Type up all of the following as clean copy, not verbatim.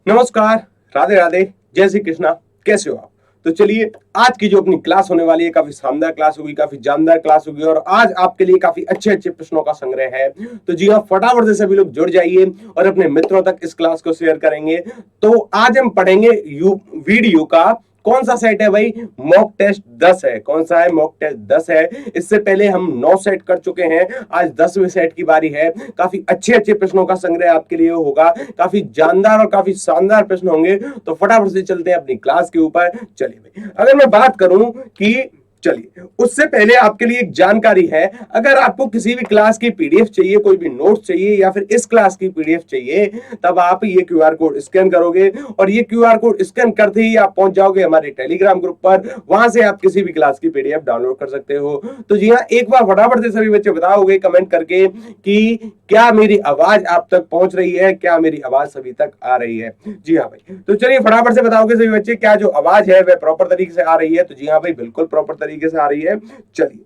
नमस्कार, राधे राधे, जय श्री कृष्णा। कैसे हो आप? तो चलिए, आज की जो अपनी क्लास होने वाली है काफी शानदार क्लास होगी, काफी जानदार क्लास होगी और आज आपके लिए काफी अच्छे अच्छे प्रश्नों का संग्रह है। तो जी हाँ, फटाफट से सभी लोग जुड़ जाइए और अपने मित्रों तक इस क्लास को शेयर करेंगे। तो आज हम पढ़ेंगे वीडियो का कौन सा सेट है भाई? मॉक टेस्ट 10 है। कौन सा है? मॉक टेस्ट 10 है। इससे पहले हम 9 सेट कर चुके हैं, आज 10वें सेट की बारी है। काफी अच्छे अच्छे प्रश्नों का संग्रह आपके लिए होगा, काफी जानदार और काफी शानदार प्रश्न होंगे। तो फटाफट से चलते हैं अपनी क्लास के ऊपर। चलिए भाई, अगर मैं बात करूं कि चलिए, उससे पहले आपके लिए एक जानकारी है। अगर आपको किसी भी क्लास की पीडीएफ चाहिए, कोई भी नोट चाहिए या फिर इस क्लास की पीडीएफ चाहिए, तब आप ये क्यूआर कोड स्कैन करोगे और ये क्यूआर कोड स्कैन करते ही आप पहुंच जाओगे हमारे टेलीग्राम ग्रुप पर। वहां से आप किसी भी क्लास की पीडीएफ डाउनलोड कर सकते हो। तो जी हाँ, एक बार फटाफट से सभी बच्चे बताओगे कमेंट करके कि क्या मेरी आवाज आप तक पहुंच रही है, क्या मेरी आवाज सभी तक आ रही है? जी हाँ भाई, तो चलिए फटाफट से बताओगे सभी बच्चे, क्या जो आवाज है वह प्रॉपर तरीके से आ रही है? तो जी हाँ भाई, बिल्कुल प्रॉपर तरीके से आ रही है। चलिए,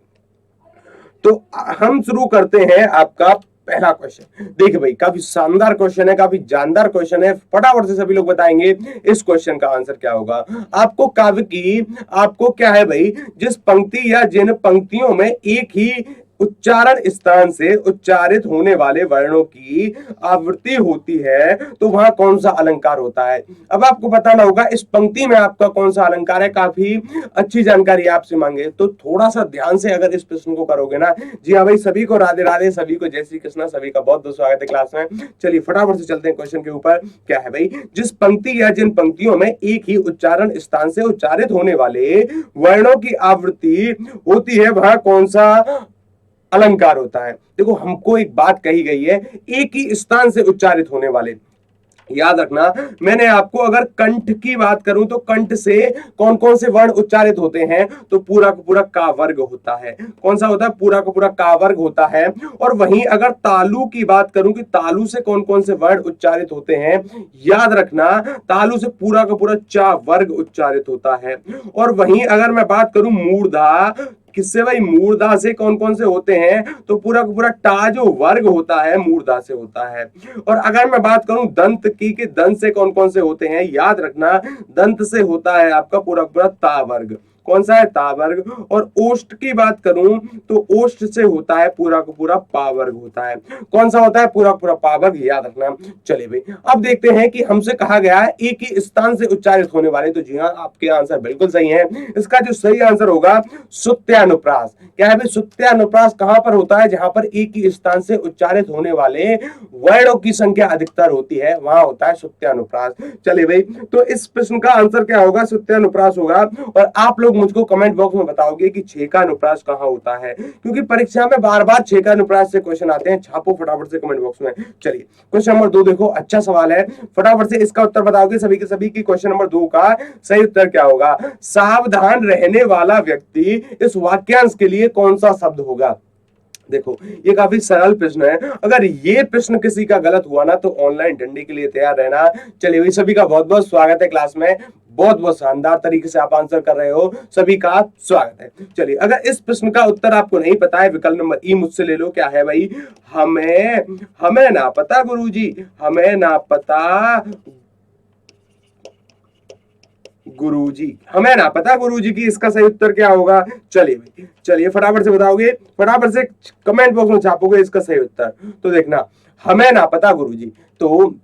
तो हम शुरू करते हैं आपका पहला क्वेश्चन। देखिए भाई, काफी शानदार क्वेश्चन है, काफी जानदार क्वेश्चन है। फटाफट से सभी लोग बताएंगे इस क्वेश्चन का आंसर क्या होगा। आपको काव्य की आपको क्या है भाई, जिस पंक्ति या जिन पंक्तियों में एक ही उच्चारण स्थान से उच्चारित होने वाले वर्णों की आवृत्ति होती है, तो वहां कौन सा अलंकार होता है? अब आपको बताना होगा इस पंक्ति में आपका कौन सा अलंकार है। काफी अच्छी जानकारी आपसे मांगे, तो थोड़ा सा ध्यान से अगर इस प्रश्न को करोगे ना। जी हाँ भाई, सभी को राधे राधे, सभी को जय श्री कृष्णा, सभी का बहुत बहुत स्वागत है क्लास में। चलिए फटाफट से चलते हैं क्वेश्चन के ऊपर। क्या है भाई, जिस पंक्ति या जिन पंक्तियों में एक ही उच्चारण स्थान से उच्चारित होने वाले वर्णों की आवृत्ति होती है, वह कौन सा अलंकार होता है? देखो, हमको एक बात कही गई है, एक ही स्थान से उच्चारित होने वाले। याद रखना, मैंने आपको अगर कंठ की बात करूं तो कंठ से कौन कौन से वर्ण उच्चारित होते हैं, तो पूरा का पूरा का वर्ग होता है। कौन सा होता है? पूरा का पूरा का वर्ग होता है। और वहीं अगर तालु की बात करूं कि तालु से कौन कौन से वर्ण उच्चारित होते हैं, याद रखना, तालु से पूरा का पूरा चा वर्ग उच्चारित होता है। और वहीं अगर मैं बात करूं मूर्धा, किससे भाई? मूर्धा से कौन कौन से होते हैं, तो पूरा का पूरा टा जो वर्ग होता है मूर्धा से होता है। और अगर मैं बात करूं दंत की कि दंत से कौन कौन से होते हैं, याद रखना, दंत से होता है आपका पूरा पूरा ता वर्ग। कौन सा है? ता वर्ग। और ओष्ठ की बात करूं तो ओष्ठ से होता है पूरा का पूरा पा वर्ग होता है। कौन सा होता है? पूरा पूरा पा वर्ग, याद रखना। चलिए भाई, अब देखते हैं कि हमसे कहा गया है एक ही स्थान से उच्चारित होने वाले। तो जी हाँ, आपके आंसर बिल्कुल सही है। इसका जो सही आंसर होगा सुत्यानुप्रास। क्या है भाई? सुत्यानुप्रास कहां पर होता है? जहां पर एक ही स्थान से उच्चारित होने वाले वर्णों की संख्या अधिकतर होती है, वहां होता है सुत्यानुप्रास। चलिए भाई, तो इस प्रश्न का आंसर क्या होगा? सुत्यानुप्रास होगा। और आप लोग मुझको कमेंट बॉक्स में बताओगे कि छेकानुप्रास कहां होता है, क्योंकि परीक्षा में बार बार छेकानुप्रास से क्वेश्चन आते हैं। छापो फटाफट से कमेंट बॉक्स में। चलिए, क्वेश्चन नंबर 2 देखो, अच्छा सवाल है, फटाफट से इसका उत्तर बताओगे सभी के सभी की। क्वेश्चन नंबर 2 का सही उत्तर क्या होगा? सावधान रहने वाला व्यक्ति इस वाक्यांश के लिए कौन सा शब्द होगा? देखो, ये काफी सरल प्रश्न है। अगर ये प्रश्न किसी का गलत हुआ ना, तो ऑनलाइन डंडे के लिए तैयार रहना। चलिए भाई, सभी का बहुत बहुत स्वागत है क्लास में। बहुत बहुत शानदार तरीके से आप आंसर कर रहे हो, सभी का स्वागत है। चलिए, अगर इस प्रश्न का उत्तर आपको नहीं पता है, विकल्प नंबर ई मुझसे ले लो। क्या है भाई? हमें हमें ना पता गुरुजी, हमें ना पता गुरुजी, हमें ना पता गुरुजी की इसका सही उत्तर क्या होगा? चलिए भाई, चलिए फटाफट से बताओगे, फटाफट से कमेंट बॉक्स में छापोगे इसका सही उत्तर। तो देखना, हमें ना पता गुरुजी, तो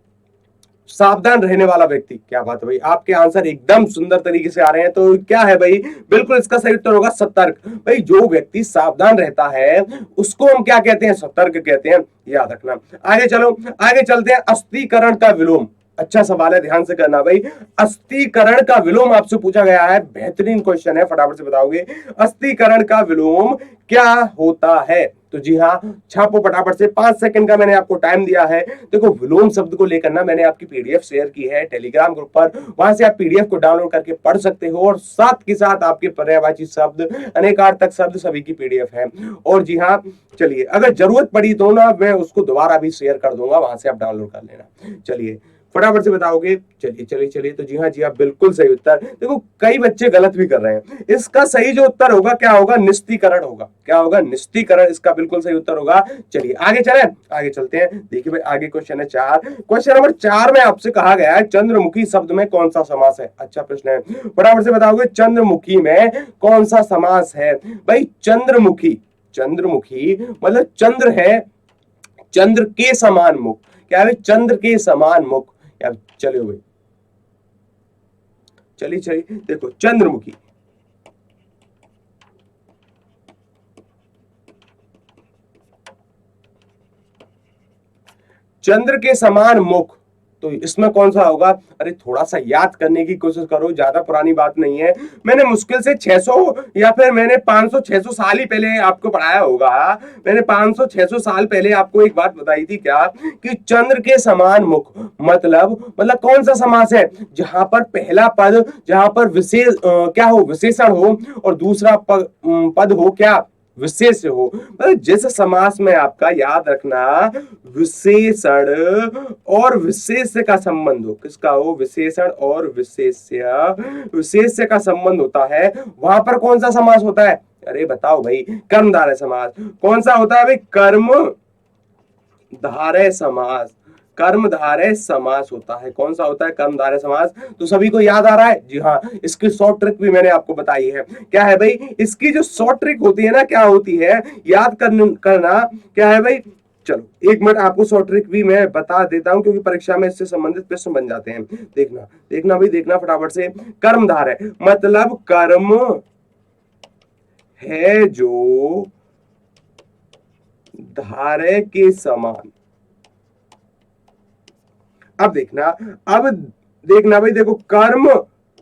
सावधान रहने वाला व्यक्ति। क्या बात है भाई, आपके आंसर एकदम सुंदर तरीके से आ रहे हैं। तो क्या है भाई? बिल्कुल इसका सही उत्तर होगा सतर्क। भाई, जो व्यक्ति सावधान रहता है उसको हम क्या कहते हैं? सतर्क कहते हैं, याद रखना। आगे चलो, आगे चलते हैं। अस्थिकरण का विलोम, अच्छा सवाल है, ध्यान से करना भाई। अस्थिकरण का विलोम आपसे पूछा गया है, बेहतरीन क्वेश्चन है, फटाफट से बताओगे अस्थिकरण का विलोम क्या होता है? तो जी हाँ, छापो फटाफट से। 5 सेकंड का मैंने आपको टाइम दिया है। देखो, विलोम शब्द को लेकर ना मैंने आपकी पीडीएफ शेयर की है टेलीग्राम ग्रुप पर, वहां से आप पीडीएफ को डाउनलोड करके पढ़ सकते हो। और साथ के साथ आपके पर्यायवाची शब्द, अनेकार्थक शब्द, सभी की पीडीएफ है। और जी हाँ, चलिए, अगर जरूरत पड़ी तो ना मैं उसको दोबारा भी शेयर कर दूंगा, वहां से आप डाउनलोड कर लेना। चलिए, फटाफट से बताओगे। चलिए चलिए चलिए, तो जी हाँ जी हाँ, बिल्कुल सही उत्तर। देखो कई बच्चे गलत भी कर रहे हैं। इसका सही जो उत्तर होगा क्या होगा, निस्तीकरण होगा। क्या होगा, निस्तीकरण इसका बिल्कुल सही उत्तर होगा। चलिए आगे चलें, आगे चलते हैं। देखिए भाई आगे क्वेश्चन है 4। क्वेश्चन नंबर 4 में आपसे कहा गया है चंद्रमुखी शब्द में कौन सा समास है। अच्छा प्रश्न है, फटाफट से बताओगे चंद्रमुखी में कौन सा समास है। भाई चंद्रमुखी, चंद्रमुखी मतलब चंद्र है, चंद्र के समान मुख। क्या है, चंद्र के समान मुख। यार चलिए भाई, चलिए चलिए, देखो चंद्रमुखी, चंद्र के समान मुख, तो इसमें कौन सा होगा। अरे थोड़ा सा याद करने की कोशिश करो, ज्यादा पुरानी बात नहीं है। मैंने मुश्किल से 600 या फिर मैंने 500-600 साल ही पहले आपको पढ़ाया होगा। मैंने 500-600 साल पहले आपको एक बात बताई थी, क्या कि चंद्र के समान मुख मतलब कौन सा समास है, जहां पर पहला पद, जहां पर विशेष क्या हो, विशेषण हो, और दूसरा पद हो क्या, विशेष हो। मतलब जिस समास में आपका याद रखना विशेषण और विशेष्य का संबंध हो, किसका हो, विशेषण और विशेष्य का संबंध होता है, वहां पर कौन सा समास होता है। अरे बताओ भाई, कर्मधारय समास। कौन सा होता है भाई, कर्म धारय समास। कर्मधारय समास होता है। कौन सा होता है, कर्मधारय समास। तो सभी को याद आ रहा है, जी हाँ। इसकी शॉर्ट ट्रिक भी मैंने आपको बताई है। क्या है भाई, इसकी जो शॉर्ट ट्रिक होती है ना, क्या होती है, याद करना क्या है भाई। चलो 1 मिनट, आपको शॉर्ट ट्रिक भी मैं बता देता हूं, क्योंकि परीक्षा में इससे संबंधित प्रश्न बन जाते हैं। देखना देखना भाई, देखना फटाफट से। कर्मधारय मतलब कर्म है जो धारय के समान। अब देखना भाई, देखो कर्म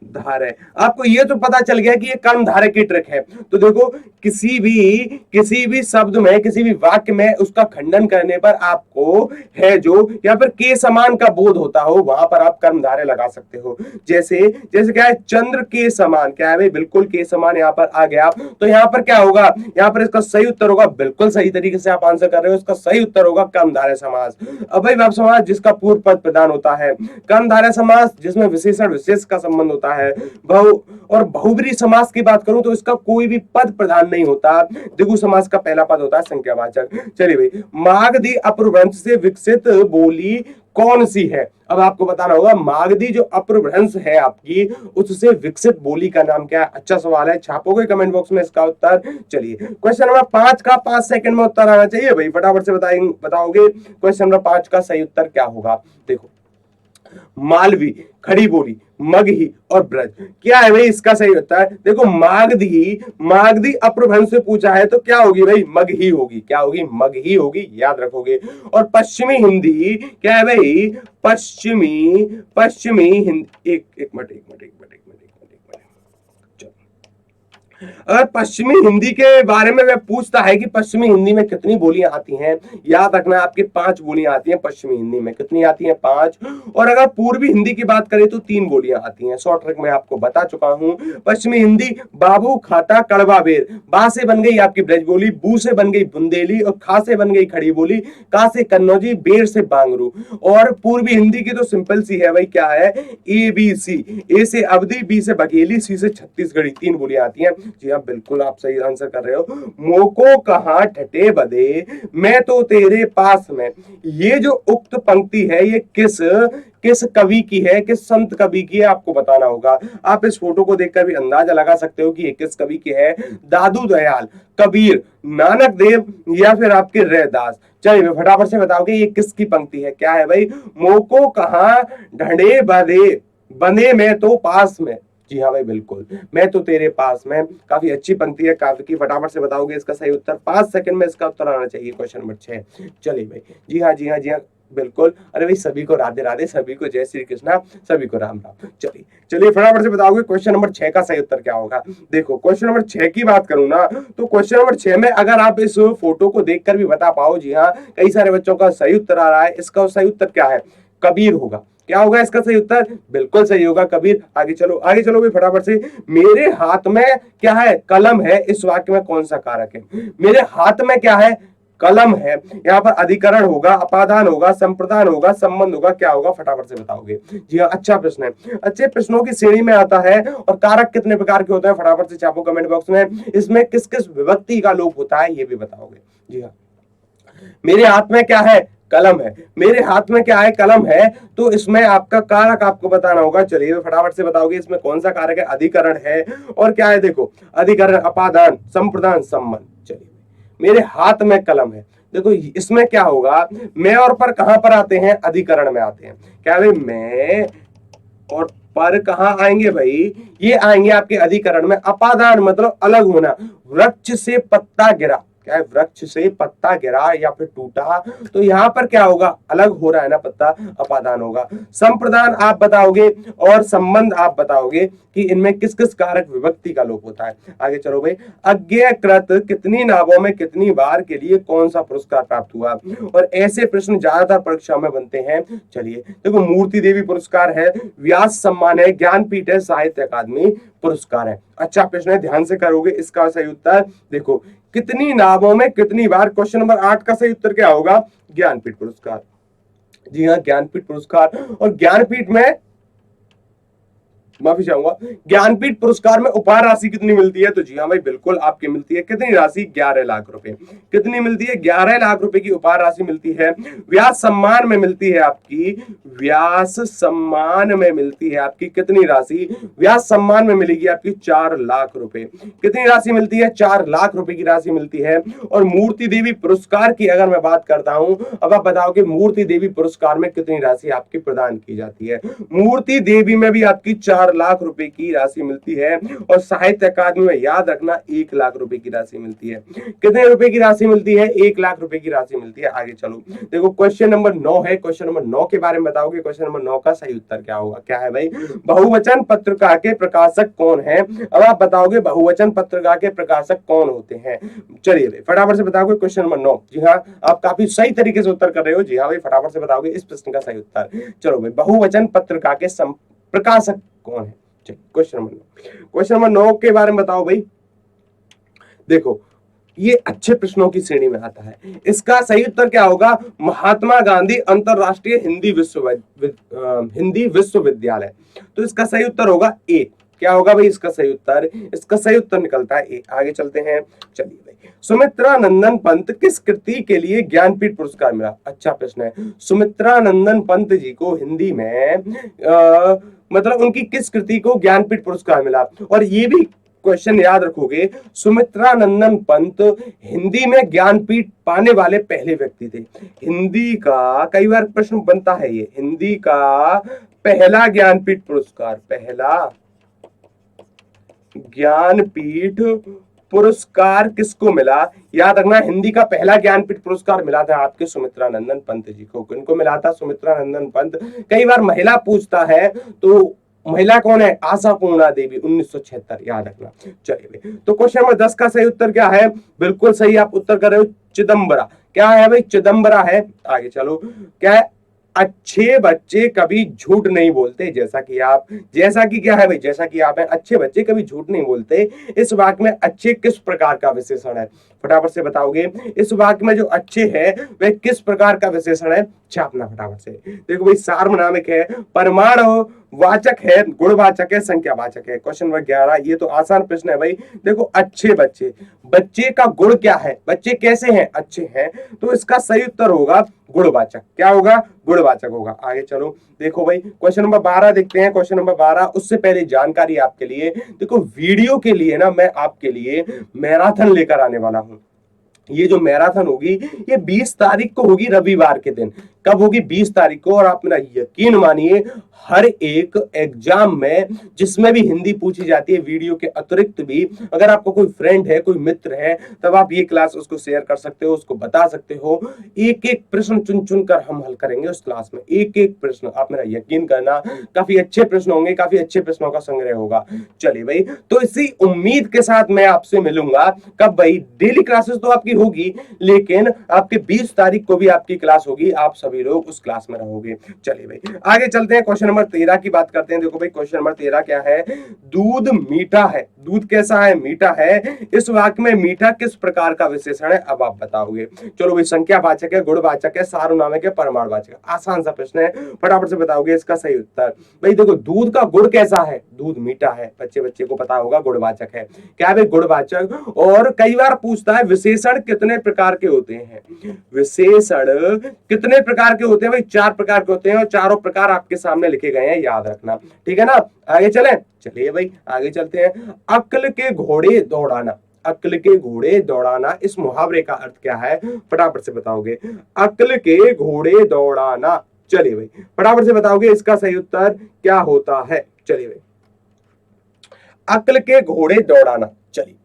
धारय, आपको ये तो पता चल गया कि ये कर्म धारय की ट्रिक है। तो देखो किसी भी शब्द में, किसी भी वाक्य में उसका खंडन करने पर आपको है जो, या फिर के समान का बोध होता हो, वहां पर आप कर्म धारय लगा सकते हो। जैसे जैसे क्या है, चंद्र के समान, क्या है भाई, बिल्कुल के समान यहां पर आ गया। तो यहां पर क्या होगा, यहां पर इसका सही उत्तर होगा, बिल्कुल सही तरीके से आप आंसर कर रहे हो, इसका सही उत्तर होगा कर्म धारय समास। अव्ययभाव समास जिसका पूर्व पद प्रधान होता है, कर्मधारय समास जिसमें विशेषण विशेष का संबंध होता है, और बहुब्रीहि समास की बात करूं तो इसका कोई भी पद प्रधान नहीं होता। द्विगु समास का पहला पद होता है संख्यावाचक। चलिए भाई, मागधी अपभ्रंश से विकसित बोली कौन सी है। अब आपको बताना होगा, मागधी जो अपभ्रंश है आपकी, उससे विकसित बोली का नाम क्या है। अच्छा सवाल है, छापोगे कमेंट बॉक्स में इसका उत्तर। चलिए क्वेश्चन नंबर 5 का 5 सेकंड में उत्तर आना चाहिए भाई, फटाफट से बताओगे क्वेश्चन नंबर 5 का सही उत्तर क्या होगा। देखो मालवी, खड़ी बोली, मगही और ब्रज, क्या है भाई इसका सही उत्तर। देखो मागधी अपभ्रंश से पूछा है, तो क्या होगी भाई, मगही होगी। क्या होगी, मगही होगी, याद रखोगे। और पश्चिमी हिंदी क्या है भाई, पश्चिमी हिंदी, एक मिनट, अगर पश्चिमी हिंदी के बारे में वह पूछता है कि पश्चिमी हिंदी में कितनी बोलियां आती हैं, याद रखना आपके 5 बोलियां आती हैं पश्चिमी हिंदी में। कितनी आती हैं, 5। और अगर पूर्वी हिंदी की बात करें तो 3 बोलियां आती हैं। शॉर्ट ट्रिक में आपको बता चुका हूं। पश्चिमी हिंदी, बाबू खाता कड़वा बेर, बा से बन गई आपकी ब्रज बोली, बू से बन गई बुंदेली, और खा से बन गई खड़ी बोली, का से कन्नौजी, बेर से बांगरू। और पूर्वी हिंदी की तो सिंपल सी है भाई, क्या है, ABC। ए से अवधी, बी से बघेली, सी से छत्तीसगढ़ी, 3 बोलियां आती हैं। जी हाँ, बिल्कुल आप सही आंसर कर रहे हो। मोको कहां ठटे बदे, मैं तो तेरे पास में। ये जो उक्त पंक्ति है, ये किस कवि की है, किस संत कवि की है, आपको बताना होगा। आप इस फोटो को देखकर भी अंदाजा लगा सकते हो कि ये किस कवि की है। दादू दयाल, कबीर, नानक देव, या फिर आपके रैदास। चलिए फटाफट से बताओगे ये किसकी पंक्ति है। क्या है भाई, मोको कहां ढंढे बदे, बंधे मैं तो पास में। जी हाँ भाई, बिल्कुल, मैं तो तेरे पास में। काफी अच्छी पंक्ति है काव्य की। फटाफट से बताओगे इसका सही उत्तर, 5 सेकंड में इसका उत्तर आना चाहिए। Question number 6। चलिए भाई, जी हाँ जी हाँ जी हाँ, बिल्कुल। अरे भाई सभी को राधे राधे, सभी को जय श्री कृष्णा, सभी को राम राम। चलिए चलिए फटाफट से बताओगे क्वेश्चन नंबर 6 का सही उत्तर क्या होगा। देखो क्वेश्चन नंबर 6 की बात करूं ना, तो क्वेश्चन नंबर 6 में अगर आप इस फोटो को देखकर भी बता पाओ, जी हाँ, कई सारे बच्चों का सही उत्तर आ रहा है। इसका सही उत्तर क्या है, कबीर होगा। क्या होगा इसका सही उत्तर, बिल्कुल सही होगा, कबीर। आगे चलो भाई फटाफट से। मेरे हाथ में क्या है, कलम है, इस वाक्य में कौन सा कारक है। मेरे हाथ में क्या है, कलम है, यहाँ पर अधिकरण होगा, अपादान होगा, संप्रदान होगा, संबंध होगा, क्या होगा फटाफट से बताओगे। जी हाँ, अच्छा प्रश्न है, अच्छे प्रश्नों की श्रेणी में आता है। और कारक कितने प्रकार के होते हैं फटाफट से छापो कमेंट बॉक्स में। इसमें किस किस विभक्ति का लोप होता है ये भी बताओगे। जी हाँ, मेरे हाथ में क्या है, कलम है, मेरे हाथ में क्या है, कलम है, तो इसमें आपका कारक आपको बताना होगा। चलिए फटाफट से बताओगे इसमें कौन सा कारक है, अधिकरण है और क्या है, देखो अधिकरण, अपादान, संप्रदान, संबंध। चलिए मेरे हाथ में कलम है, देखो इसमें क्या होगा, मैं और पर कहां पर आते हैं, अधिकरण में आते हैं। क्या भाई, मैं और पर कहां आएंगे भाई, ये आएंगे आपके अधिकरण में। अपादान मतलब अलग होना, वृक्ष से पत्ता गिरा, क्या है, वृक्ष से पत्ता गिरा या फिर टूटा, तो यहां पर क्या होगा, अलग हो रहा है ना पत्ता, अपादान होगा। संप्रदान आप बताओगे और संबंध आप बताओगे कि इनमें किस किस कारक विभक्ति का लोप होता है। आगे चलो भाई, अज्ञेयकृत कितनी नावों में कितनी बार के लिए कौन सा पुरस्कार प्राप्त हुआ, और ऐसे प्रश्न ज्यादातर परीक्षा में बनते हैं। चलिए देखो, मूर्ति देवी पुरस्कार है, व्यास सम्मान है, ज्ञानपीठ है, साहित्य अकादमी पुरस्कार है। अच्छा प्रश्न है, ध्यान से करोगे। इसका सही उत्तर देखो, कितनी नावों में कितनी बार, क्वेश्चन नंबर 8 का सही उत्तर क्या होगा, ज्ञानपीठ पुरस्कार। जी हाँ, ज्ञानपीठ पुरस्कार। और ज्ञानपीठ में, माफी चाहूंगा, ज्ञानपीठ पुरस्कार में उपहार राशि कितनी मिलती है, तो जी हाँ भाई बिल्कुल आपकी मिलती है। कितनी राशि, 11 लाख रुपए। कितनी मिलती है, 11 लाख रुपए की उपहार राशि मिलती है। व्यास सम्मान में मिलती है आपकी, व्यास सम्मान में मिलती है आपकी कितनी राशि, व्यास सम्मान में मिलेगी आपकी 4 लाख रुपए। कितनी राशि मिलती है, 4 लाख रुपए की राशि मिलती है। और मूर्ति देवी पुरस्कार की अगर मैं बात करता हूं, अब आप बताओ कि मूर्ति देवी पुरस्कार में कितनी राशि आपकी प्रदान की जाती है। मूर्ति देवी में भी आपकी 4 लाख रुपए की राशि मिलती है। और साहित्य अकादमी में याद रखना 1 लाख रुपए की राशि मिलती है। कितने रुपए की राशि मिलती है, 1 लाख रुपए की राशि मिलती है। आगे चलो देखो, क्वेश्चन नंबर 9 है, क्वेश्चन नंबर 9 के बारे में बताओगे। क्वेश्चन नंबर 9 का सही उत्तर क्या होगा, क्या है भाई, बहुवचन पत्रिका के प्रकाशक कौन है। अब आप बताओगे बहुवचन पत्रिका के प्रकाशक कौन होते हैं। चलिए फटाफट से बताओगे क्वेश्चन नंबर 9। जी हाँ, आप काफी सही तरीके से उत्तर कर रहे हो। जी हाँ भाई, फटाफट से बताओगे इस प्रश्न का सही उत्तर। चलो भाई, बहुवचन पत्रिका के प्रकाशक कौन है। क्वेश्चन नंबर 9, क्वेश्चन नंबर 9 के बारे में बताओ भाई। देखो ये अच्छे प्रश्नों की श्रेणी में आता है। इसका सही उत्तर क्या होगा, महात्मा गांधी अंतरराष्ट्रीय हिंदी विश्वविद्यालय। तो इसका सही उत्तर होगा ए। क्या होगा भाई इसका सही उत्तर, इसका सही उत्तर निकलता है ए। आगे चलते हैं। चलिए भाई, सुमित्रा नंदन पंत किस कृति के लिए ज्ञानपीठ पुरस्कार मिला। अच्छा प्रश्न है, सुमित्रा नंदन पंत जी को हिंदी में मतलब उनकी किस कृति को ज्ञानपीठ पुरस्कार मिला। और ये भी क्वेश्चन याद रखोगे, सुमित्रा नंदन पंत हिंदी में ज्ञानपीठ पाने वाले पहले व्यक्ति थे। हिंदी का कई बार प्रश्न बनता है, ये हिंदी का पहला ज्ञानपीठ पुरस्कार, पहला ज्ञानपीठ पुरस्कार किसको मिला। याद रखना, हिंदी का पहला ज्ञानपीठ पुरस्कार मिला था आपके सुमित्रा नंदन पंत जी को। किनको मिला था, सुमित्रा नंदन पंत। कई बार महिला पूछता है तो महिला कौन है, आशा पूर्णा देवी, 1976, याद रखना। चलिए तो क्वेश्चन नंबर 10 का सही उत्तर क्या है, बिल्कुल सही आप उत्तर कर रहे हो, चिदम्बरा। क्या है भाई, चिदम्बरा है। आगे चलो, क्या है, अच्छे बच्चे कभी झूठ नहीं बोलते, जैसा कि क्या है भाई, जैसा कि आप हैं, अच्छे बच्चे कभी झूठ नहीं बोलते। इस वाक्य में अच्छे किस प्रकार का विशेषण है, फटाफट से बताओगे। इस वाक्य में जो अच्छे है वह किस प्रकार का विशेषण है, छापना फटाफट से। देखो भाई, सार्वनामिक है, परमाणु वाचक है, गुणवाचक है, संख्यावाचक है। क्वेश्चन नंबर 11, ये तो आसान प्रश्न है भाई। देखो अच्छे बच्चे, बच्चे का गुण क्या है, बच्चे कैसे हैं, अच्छे हैं, तो इसका सही उत्तर होगा गुणवाचक। क्या होगा, गुणवाचक होगा। आगे चलो देखो भाई, क्वेश्चन नंबर 12 देखते हैं। क्वेश्चन नंबर 12, उससे पहले जानकारी आपके लिए, देखो वीडियो के लिए ना मैं आपके लिए मैराथन लेकर आने वाला हूं। ये जो मैराथन होगी ये 20 तारीख को होगी, रविवार के दिन। कब होगी, 20 तारीख को। और आप मेरा यकीन मानिए, हर एक एग्जाम में जिसमें भी हिंदी पूछी जाती है, वीडियो के अतिरिक्त भी, अगर आपको कोई फ्रेंड है, कोई मित्र है, तब आप ये क्लास उसको शेयर कर सकते हो, उसको बता सकते हो। एक एक प्रश्न चुन चुन कर हम हल करेंगे उस क्लास में, एक एक प्रश्न। आप मेरा यकीन करना, काफी अच्छे प्रश्न होंगे, काफी अच्छे प्रश्नों का संग्रह होगा। चलिए भाई, तो इसी उम्मीद के साथ मैं आपसे मिलूंगा। कब भाई, डेली क्लासेस तो आपकी होगी, लेकिन आपके 20 तारीख को भी आपकी क्लास होगी। आप सभी सभी लोग उस क्लास में रहोगे। चलिए भाई आगे चलते हैं, क्वेश्चन नंबर 13 की बात करते हैं। देखो भाई क्वेश्चन नंबर 13 क्या है, दूध मीठा है, दूध कैसा है, मीठा है, इस वाक्य में मीठा किस प्रकार का विशेषण है, अब आप बताओगे। चलो भाई संख्यावाचक है, गुणवाचक है, सार्वनामिक है, परमाणुवाचक है, आसान सा प्रश्न है, फटाफट से बताओगे इसका सही उत्तर। भाई देखो दूध का गुण कैसा है, दूध मीठा है, बच्चे को पता होगा गुणवाचक है, क्या भाई गुणवाचक। और कई बार पूछता है विशेषण कितने प्रकार के होते हैं, विशेषण कितने प्रकार के होते हैं, भाई 4 प्रकार के होते हैं और चारों प्रकार आपके सामने लिखे गए हैं, याद रखना, ठीक है ना। आगे चलें, चलिए भाई आगे चलते हैं। अक्ल के घोड़े दौड़ाना, अक्ल के घोड़े दौड़ाना, इस मुहावरे का अर्थ क्या है, फटाफट से बताओगे। अक्ल के घोड़े दौड़ाना, चलिए भाई फटाफट से बताओगे इसका सही उत्तर क्या होता है। चलिए भाई अक्ल के घोड़े दौड़ाना, चलिए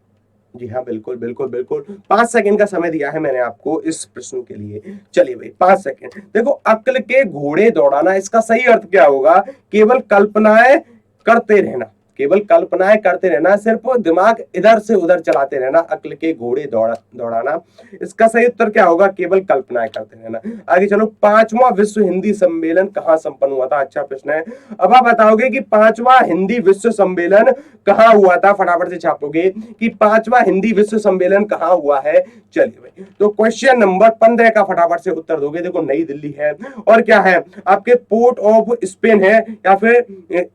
जी हाँ बिल्कुल बिल्कुल बिल्कुल, 5 सेकंड का समय दिया है मैंने आपको इस प्रश्न के लिए। चलिए भाई 5 सेकंड। देखो अक्ल के घोड़े दौड़ाना, इसका सही अर्थ क्या होगा, केवल कल्पनाएं करते रहना, केवल कल्पनाएं करते रहना, सिर्फ दिमाग इधर से उधर चलाते रहना, अक्ल के घोड़े दौड़ाना, इसका सही उत्तर क्या होगा, केवल कल्पनाएं करते रहना। आगे चलो, 5वां विश्व हिंदी सम्मेलन कहां संपन्न हुआ था, अच्छा प्रश्न है। अब आप बताओगे कि 5वां हिंदी विश्व सम्मेलन कहां हुआ था, फटाफट से छापोगे कि 5वां हिंदी विश्व सम्मेलन कहां हुआ है। चलिए भाई तो क्वेश्चन नंबर 15 का फटाफट से उत्तर दोगे। देखो नई दिल्ली है और क्या है आपके पोर्ट ऑफ स्पेन है, या फिर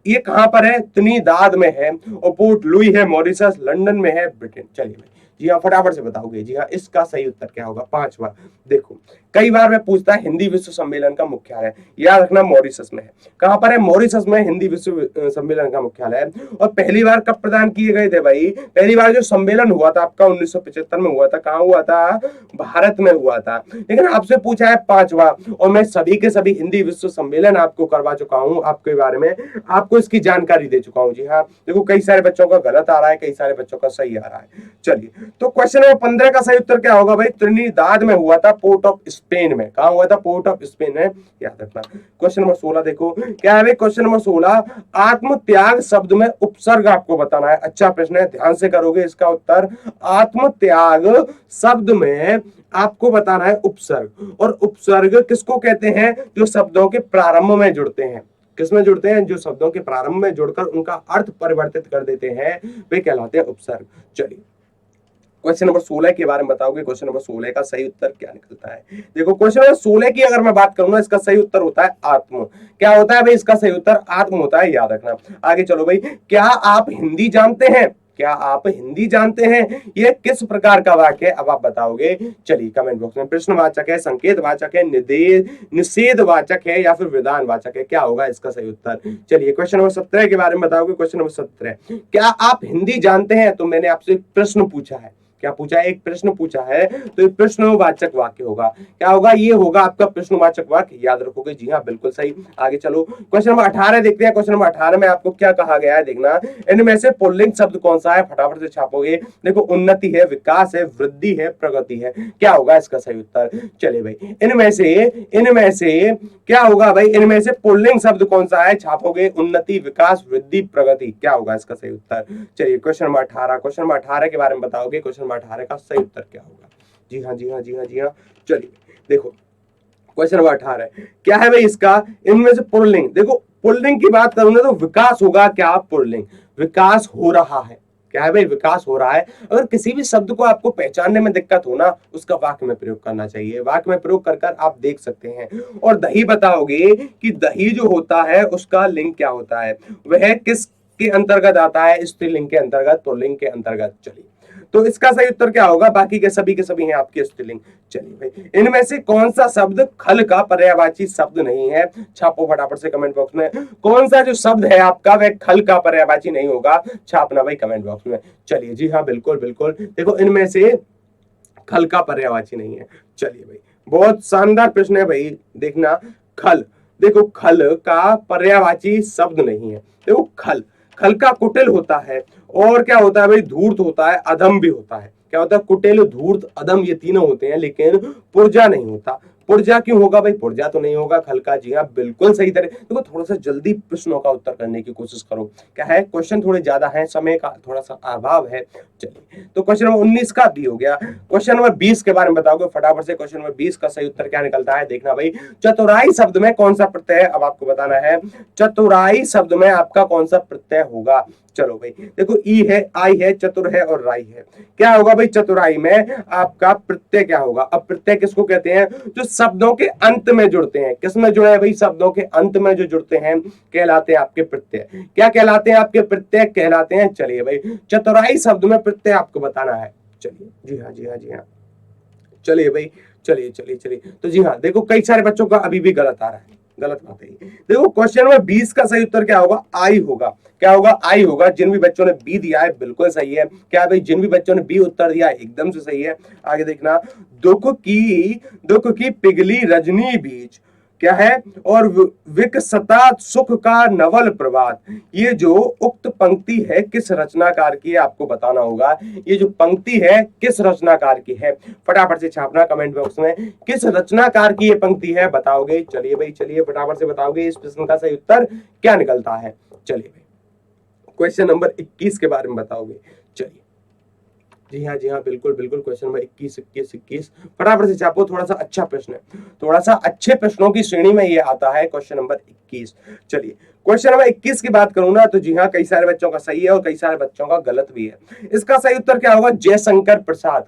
ये कहां पर है, त्रिनिदाद में है, और पोर्ट लुई है मॉरिशस, लंदन में है, ब्रिटेन। चलिए भाई जी हाँ फटाफट से बताओगे, जी हाँ इसका सही उत्तर क्या होगा, 5वां। देखो कई बार मैं पूछता है हिंदी विश्व सम्मेलन का मुख्यालय, याद रखना मॉरिशस में है, कहां पर है, मॉरिशस में हिंदी विश्व सम्मेलन का मुख्यालय है। और पहली बार कब प्रदान किए गए थे भाई, पहली बार जो सम्मेलन हुआ था आपका 1975 में हुआ था, कहां हुआ था, भारत में हुआ था। लेकिन आपसे पूछा है 5वां, और मैं सभी के सभी हिंदी विश्व सम्मेलन आपको करवा चुका हूं, आपके बारे में आपको इसकी जानकारी दे चुका हूं। जी हाँ देखो कई सारे बच्चों का गलत आ रहा है, कई सारे बच्चों का सही आ रहा है। चलिए तो क्वेश्चन नंबर 15 का सही उत्तर क्या होगा भाई, त्रिनिदाद में हुआ था, पोर्ट ऑफ स्पेन में, कहां हुआ था, पोर्ट ऑफ स्पेन में, याद रखना। क्वेश्चन नंबर 16 देखो क्या है भाई, क्वेश्चन नंबर 16 आत्म त्याग शब्द में उपसर्ग आपको बताना है, अच्छा प्रश्न है, ध्यान से करोगे इसका उत्तर। आत्म त्याग शब्द में आपको बताना है उपसर्ग, और उपसर्ग किसको कहते हैं, जो शब्दों के प्रारंभ में जुड़ते हैं, किसमें जुड़ते हैं, जो शब्दों के प्रारंभ में जुड़कर उनका अर्थ परिवर्तित कर देते हैं, वे कहलाते हैं उपसर्ग। चलिए क्वेश्चन नंबर 16 के बारे में बताओगे, क्वेश्चन नंबर 16 का सही उत्तर क्या निकलता है। देखो क्वेश्चन नंबर 16 की अगर मैं बात करूं ना, इसका सही उत्तर होता है आत्म, क्या होता है भाई, इसका सही उत्तर आत्म होता है, याद रखना। आगे चलो भाई, क्या आप हिंदी जानते हैं, क्या आप हिंदी जानते हैं, ये किस प्रकार का वाक्य है, अब आप बताओगे। चलिए कमेंट बॉक्स में, प्रश्नवाचक है, संकेतवाचक है, निषेधवाचक है, या फिर विधानवाचक है, क्या होगा इसका सही उत्तर। चलिए क्वेश्चन नंबर 17 के बारे में बताओगे, क्वेश्चन नंबर 17 क्या आप हिंदी जानते हैं, तो मैंने आपसे एक प्रश्न पूछा है, क्या पूछा है, एक प्रश्न पूछा है, तो एक प्रश्नवाचक वाक्य होगा, क्या होगा, ये होगा आपका प्रश्नवाचक वाक्य, याद रखोगे। जी हाँ बिल्कुल सही। आगे चलो क्वेश्चन नंबर 18 देखते हैं, क्वेश्चन नंबर 18 में आपको क्या कहा गया है, देखना इनमें से पुल्लिंग शब्द कौन सा है, फटाफट से छापोगे। देखो उन्नति है, विकास है, वृद्धि है, प्रगति है, क्या होगा इसका सही उत्तर। चलिए भाई इनमें से क्या होगा भाई, इनमें से पुल्लिंग शब्द कौन सा है, छापोगे, उन्नति, विकास, वृद्धि, प्रगति, क्या होगा इसका सही उत्तर। चलिए क्वेश्चन नंबर 18, क्वेश्चन नंबर 18 के बारे में बताओगे, क्वेश्चन 18 का सही उत्तर क्या होगा। जी हाँ जी हाँ जी हाँ जी हाँ। चलिए देखो क्वेश्चन नंबर 18 क्या है भाई इसका, इनमें से पुल्लिंग, देखो पुल्लिंग की बात करूंगा तो विकास होगा, क्या पुल्लिंग, विकास हो रहा है, क्या है भाई, विकास हो रहा है। अगर किसी भी शब्द को आपको पहचानने में दिक्कत हो ना, उसका वाक्य में प्रयोग करना चाहिए, वाक्य में प्रयोग कर आप देख सकते हैं। और दही बताओगे कि दही जो होता है उसका लिंग क्या होता है, वह किस के अंतर्गत आता है, स्त्रीलिंग के अंतर्गत, पुल्लिंग के अंतर्गत। चलिए तो इसका सही उत्तर क्या होगा, बाकी के सभी हैं आपके स्त्रीलिंग। चलिए भाई इनमें से कौन सा शब्द खल का पर्यायवाची शब्द नहीं है, छापो फटाफट से कमेंट बॉक्स में, कौन सा जो शब्द है आपका वह खल का पर्यायवाची नहीं होगा, छापना भाई कमेंट बॉक्स में। चलिए जी हाँ बिल्कुल बिल्कुल, देखो इनमें से खल का पर्यायवाची नहीं है। चलिए भाई बहुत शानदार प्रश्न है भाई, देखना खल, देखो खल का पर्यायवाची शब्द नहीं है। देखो खल, खल का कुटिल होता है, और क्या होता है भाई, धूर्त होता है, अधम भी होता है, क्या होता है, कुटिल, धूर्त, अधम, ये तीनों होते हैं, लेकिन पुर्जा नहीं होता। पुर्जा क्यों होगा भाई? पुर्जा तो नहीं होगा, खल का। जी हाँ, बिल्कुल सही तरह। देखो थोड़ा सा जल्दी प्रश्नों का उत्तर करने की कोशिश करो। क्या है, क्वेश्चन थोड़े ज्यादा है, समय का थोड़ा सा अभाव है। चलिए, तो क्वेश्चन नंबर 19 का भी हो गया। क्वेश्चन नंबर 20 के बारे में बताओगे फटाफट से। क्वेश्चन नंबर 20 का सही उत्तर क्या निकलता है, देखना भाई। चतुराई शब्द में कौन सा प्रत्यय है, अब आपको बताना है। चतुराई शब्द में आपका कौन सा प्रत्यय होगा? चलो भाई, देखो ई है, आई है, चतुर है और राई है। क्या होगा भाई चतुराई में? आपका प्रत्यय क्या होगा? अब प्रत्यय किसको कहते हैं? जो शब्दों के अंत में जुड़ते हैं। किस में जुड़े हैं भाई? शब्दों के अंत में जो जुड़ते हैं कहलाते हैं आपके प्रत्यय। क्या कहलाते हैं आपके प्रत्यय? कहलाते हैं। चलिए भाई, चतुराई शब्द में प्रत्यय आपको बताना है। चलिए, जी हाँ, जी हाँ, जी हाँ। चलिए भाई, चलिए चलिए चलिए। तो जी हाँ, देखो कई सारे बच्चों का अभी भी गलत आ रहा है, गलत बात है। देखो क्वेश्चन नंबर 20 का सही उत्तर क्या होगा? आई होगा। क्या होगा? आई होगा। जिन भी बच्चों ने बी दिया है बिल्कुल सही है। क्या भाई, जिन भी बच्चों ने बी उत्तर दिया है एकदम से सही है। आगे देखना, दुख की पिघली रजनी बीच क्या है, और विकसता सुख का नवल प्रभात। ये जो उक्त पंक्ति है किस रचनाकार की है आपको बताना होगा। ये जो पंक्ति है किस रचनाकार की है, फटाफट से छापना कमेंट बॉक्स में। किस रचनाकार की ये पंक्ति है बताओगे? चलिए भाई, चलिए फटाफट से बताओगे इस प्रश्न का सही उत्तर क्या निकलता है। चलिए भाई, क्वेश्चन नंबर 21 के बारे में बताओगे। चलिए, जी हाँ, जी हाँ, बिल्कुल बिल्कुल। क्वेश्चन नंबर 21 फटाफट से छापो। थोड़ा सा अच्छा प्रश्न है, थोड़ा सा अच्छे प्रश्नों की श्रेणी में ये आता है क्वेश्चन नंबर 21। चलिए, क्वेश्चन नंबर 21 की बात करूं ना, तो जी हाँ, कई सारे बच्चों का सही है और कई सारे बच्चों का गलत भी है। इसका सही उत्तर क्या होगा? जयशंकर प्रसाद।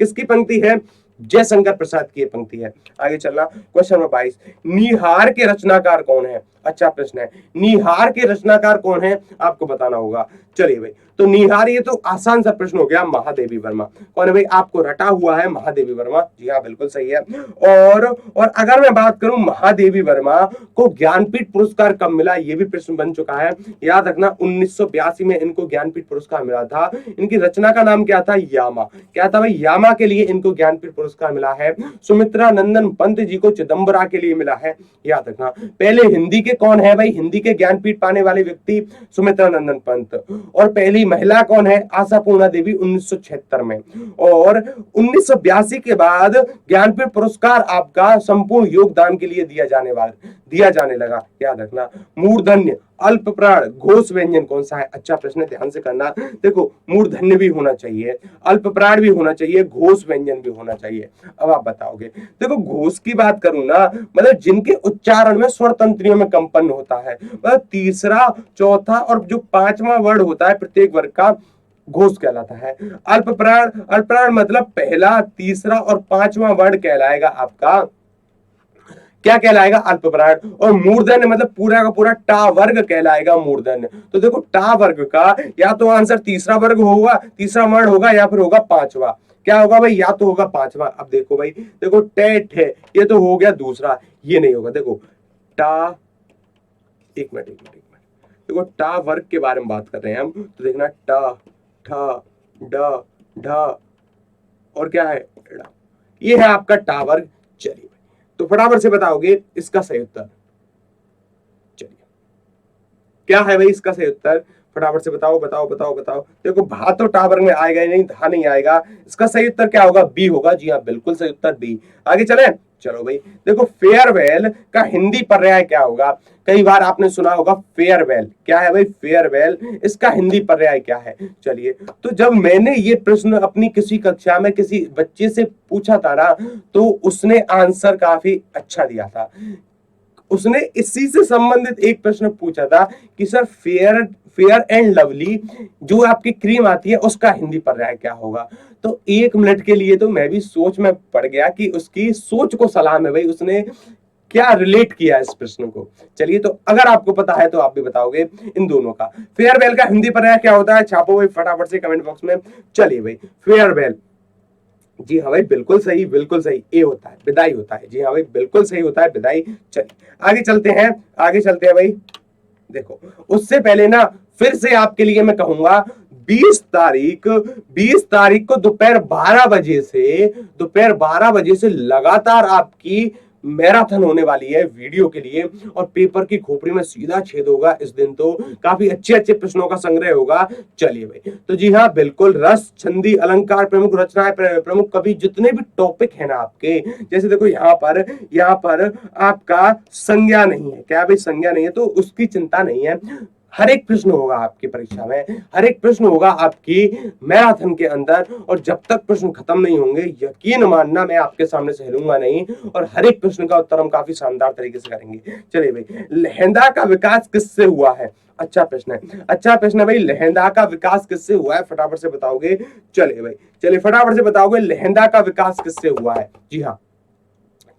किसकी पंक्ति है? जयशंकर प्रसाद की पंक्ति है। आगे चलना, क्वेश्चन नंबर 22। निहार के रचनाकार कौन है? अच्छा प्रश्न है। निहार के रचनाकार कौन है आपको बताना होगा। चलिए भाई, तो निहार, ये तो आसान सा प्रश्न हो गया, महादेवी वर्मा। कौन है भाई? आपको रटा हुआ है महादेवी वर्मा। जी हाँ, बिल्कुल सही है। और अगर मैं बात करूं महादेवी वर्मा को ज्ञानपीठ पुरस्कार कब मिला, ये भी प्रश्न बन चुका है। याद रखना, 1982 में इनको ज्ञानपीठ पुरस्कार मिला था। इनकी रचना का नाम क्या था? यामा। क्या था भाई? यामा के लिए इनको ज्ञानपीठ पुरस्कार मिला है। सुमित्रा नंदन पंत जी को चिदंबरा के लिए मिला है। याद रखना, पहले हिंदी के कौन है भाई? हिंदी के ज्ञानपीठ पाने वाले व्यक्ति सुमित्रा नंदन पंत। और पहली महिला कौन है? आशापूर्णा देवी, 1976 में। और 1982 के बाद ज्ञानपीठ पुरस्कार आपका संपूर्ण योगदान के लिए दिया जाने लगा। याद रखना, मूर्धन्य, अल्प प्राण, घोष व्यंजन कौन सा है? अच्छा प्रश्न है, ध्यान से करना। देखो, मूर्धन्य भी होना चाहिए, अल्प प्राण भी होना चाहिए, घोष व्यंजन भी होना चाहिए। अब आप बताओगे। देखो, घोष की बात करूं ना, मतलब जिनके उच्चारण में स्वर तंत्रियों में कंपन होता है, मतलब तीसरा, चौथा और जो पांचवा वर्ड होता है प्रत्येक वर्ग का, घोष कहलाता है। अल्प प्राण मतलब पहला, तीसरा और पांचवा वर्ड कहलाएगा आपका, क्या कहलाएगा? अल्प प्राण। और मूर्धन्य मतलब पूरा का पूरा टा वर्ग कहलाएगा मूर्धन्य। तो देखो, टा वर्ग का या तो आंसर तीसरा वर्ग होगा, तीसरा वर्ण होगा, या फिर होगा पांचवा। क्या होगा भाई? या तो होगा पांचवा। अब देखो भाई, देखो टेट है, ये तो हो गया दूसरा, ये नहीं होगा। देखो टा, एक मिनट, देखो टा वर्ग के बारे में बात कर रहे हैं हम, तो देखना टा, ठ, ड, ढ और क्या है? ये है आपका टा वर्ग। चलिए, तो फटाफट से बताओगे इसका सही उत्तर। चलिए, क्या है भाई इसका सही उत्तर? फटाफट से बताओ बताओ बताओ बताओ। देखो, भा तो टा वर्ग में आएगा ही नहीं, धा नहीं आएगा। इसका सही उत्तर क्या होगा? बी होगा। जी हाँ, बिल्कुल सही उत्तर बी। आगे चले, चलो भाई। देखो, फेयरवेल का हिंदी पर्याय क्या होगा? कई बार आपने सुना होगा फेयरवेल। क्या है भाई? फेयरवेल। इसका हिंदी पर्याय क्या है? चलिए, तो जब मैंने ये प्रश्न अपनी किसी कक्षा में किसी बच्चे से पूछा था ना, तो उसने आंसर काफी अच्छा दिया था। उसने इसी से संबंधित एक प्रश्न पूछा था कि सर, फेयर एंड लवली जो आपकी क्रीम आती है उसका हिंदी पर्याय क्या होगा? तो 1 मिनट के लिए तो मैं भी सोच में पड़ गया कि उसकी सोच को सलाम है भाई, उसने क्या रिलेट किया इस प्रश्न को। चलिए, तो अगर आपको पता है तो आप भी बताओगे इन दोनों का। फेयरवेल का हिंदी पर्याय क्या होता है? छापो भाई फटाफट से कमेंट बॉक्स में। चलिए भाई, फेयरवेल, जी हाँ भाई, बिल्कुल सही, बिल्कुल सही, ए होता है, विदाई होता है। जी हाँ भाई, बिल्कुल सही होता है, विदाई। चलिए, आगे चलते हैं, आगे चलते हैं भाई। देखो, उससे पहले ना फिर से आपके लिए मैं कहूंगा, 20 तारीख को दोपहर 12 बजे से लगातार आपकी मैराथन होने वाली है वीडियो के लिए और पेपर की खोपड़ी में सीधा छेद होगा इस दिन। तो काफी अच्छे अच्छे प्रश्नों का संग्रह होगा। चलिए भाई, तो जी हाँ बिल्कुल, रस, छंदी, अलंकार, प्रमुख रचनाएं, प्रमुख कवि, जितने भी टॉपिक है ना आपके, जैसे देखो यहाँ पर आपका संज्ञा नहीं है, क्या भाई संज्ञा नहीं है, तो उसकी चिंता नहीं है। हर एक प्रश्न होगा आपकी परीक्षा में, हर एक प्रश्न होगा आपकी मैराथन के अंदर, और जब तक प्रश्न खत्म नहीं होंगे यकीन मानना मैं आपके सामने से हिलूंगा नहीं, और हर एक प्रश्न का उत्तर हम काफी शानदार तरीके से करेंगे। चलिए भाई, लहंदा का विकास किससे हुआ है? अच्छा प्रश्न है, अच्छा प्रश्न है भाई, लहंदा का विकास किससे हुआ है, फटाफट से बताओगे। चलिए भाई, चलिए फटाफट से बताओगे लहंदा का विकास किससे हुआ है। जी हाँ,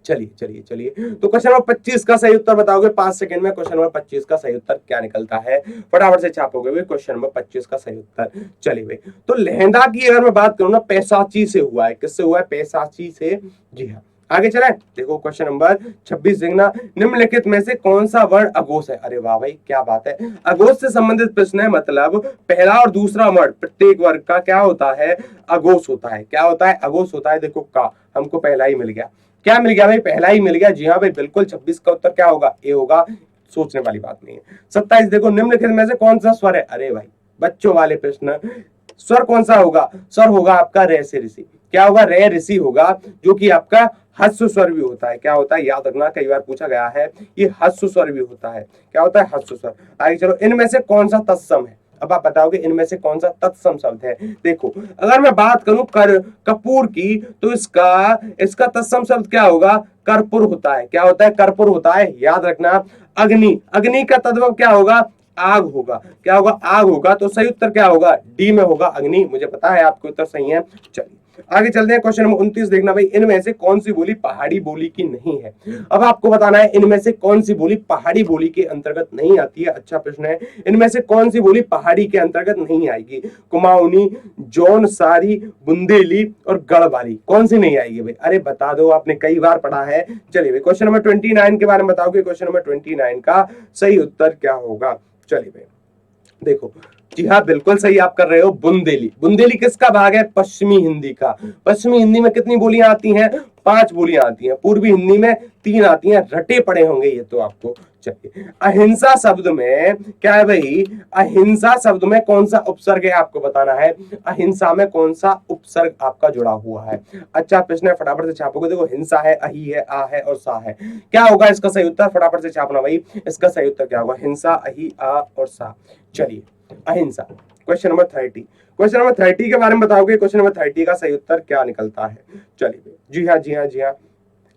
चलिए चलिए चलिए, तो क्वेश्चन नंबर 25 का सही उत्तर बताओगे 5 सेकंड में। क्वेश्चन नंबर 25 का सही उत्तर क्या निकलता है, फटाफट से छापोगे भाई क्वेश्चन नंबर 25 का सही उत्तर। चलिए भाई, तो लहंदा की अगर मैं बात करूं ना, पैसाची से हुआ है। किससे हुआ है? पैसाची से। जी हाँ, आगे चले, देखो क्वेश्चन नंबर 26 देखना, निम्नलिखित में से कौन सा वर्ण अघोष है? अरे वाह भाई, क्या बात है, अघोष से संबंधित प्रश्न है, मतलब पहला और दूसरा वर्ण प्रत्येक वर्ग का क्या होता है? अघोष होता है। क्या होता है? अघोष होता है। देखो का हमको पहला ही मिल गया, क्या मिल गया भाई? पहला ही मिल गया। जी हाँ भाई बिल्कुल, 26 का उत्तर क्या होगा? ए होगा, सोचने वाली बात नहीं है। 27 देखो, निम्नलिखित में से कौन सा स्वर है? अरे भाई बच्चों वाले प्रश्न, स्वर कौन सा होगा? स्वर होगा आपका रे से ऋषि। क्या होगा? रे ऋषि होगा, जो कि आपका हस्व स्वर भी होता है। क्या होता है? याद रखना, कई बार पूछा गया है, ये हस्व स्वर भी होता है। क्या होता है? हस्व स्वर। आगे चलो, इनमें से कौन सा तत्सम है? अब आप बताओगे इनमें से कौन सा तत्सम शब्द है। देखो, अगर मैं बात करूं कपूर की, तो इसका तत्सम शब्द क्या होगा? कर्पूर होता है। क्या होता है? कर्पूर होता है। याद रखना, अग्नि, अग्नि का तद्भव क्या होगा? आग होगा। क्या होगा? आग होगा। तो सही उत्तर क्या होगा? डी में होगा, अग्नि। मुझे पता है आपके उत्तर सही है। चलिए आगे चलते हैं, क्वेश्चन नंबर 29 देखना भाई, इनमें से कौन सी बोली पहाड़ी बोली की नहीं है? अब आपको बताना है इनमें से कौन सी बोली पहाड़ी बोली के अंतर्गत नहीं आती है। अच्छा प्रश्न है, इनमें से कौन सी बोली पहाड़ी के अंतर्गत नहीं आएगी? कुमाऊनी, जौनसारी, बुंदेली और गढ़वाली, कौन सी नहीं आएगी भाई? अरे बता दो, आपने कई बार पढ़ा है। चलिए भाई, क्वेश्चन नंबर 29 के बारे में बताओगे, क्वेश्चन नंबर 29 का सही उत्तर क्या होगा। चलिए भाई देखो, जी हाँ बिल्कुल सही आप कर रहे हो, बुंदेली। बुंदेली किसका भाग है? पश्चिमी हिंदी का। पश्चिमी हिंदी में कितनी बोलियां आती हैं? 5 बोलियां आती हैं। पूर्वी हिंदी में 3 आती हैं। रटे पड़े होंगे ये तो आपको। चलिए, अहिंसा शब्द में क्या है भाई? अहिंसा शब्द में कौन सा उपसर्ग है आपको बताना है। अहिंसा में कौन सा उपसर्ग आपका जुड़ा हुआ है? अच्छा प्रश्न है, फटाफट से छापोगे। देखो, हिंसा है, अहि है, आ है और सा है। क्या होगा इसका सही उत्तर? फटाफट से छापना भाई, इसका सही उत्तर क्या होगा? हिंसा, अहि, आ और सा। चलिए, अहिंसा। क्वेश्चन नंबर 30, क्वेश्चन नंबर 30 के बारे में बताओगे, क्वेश्चन नंबर 30 का सही उत्तर क्या निकलता है। चलिए, जी हाँ जी हाँ जी हाँ,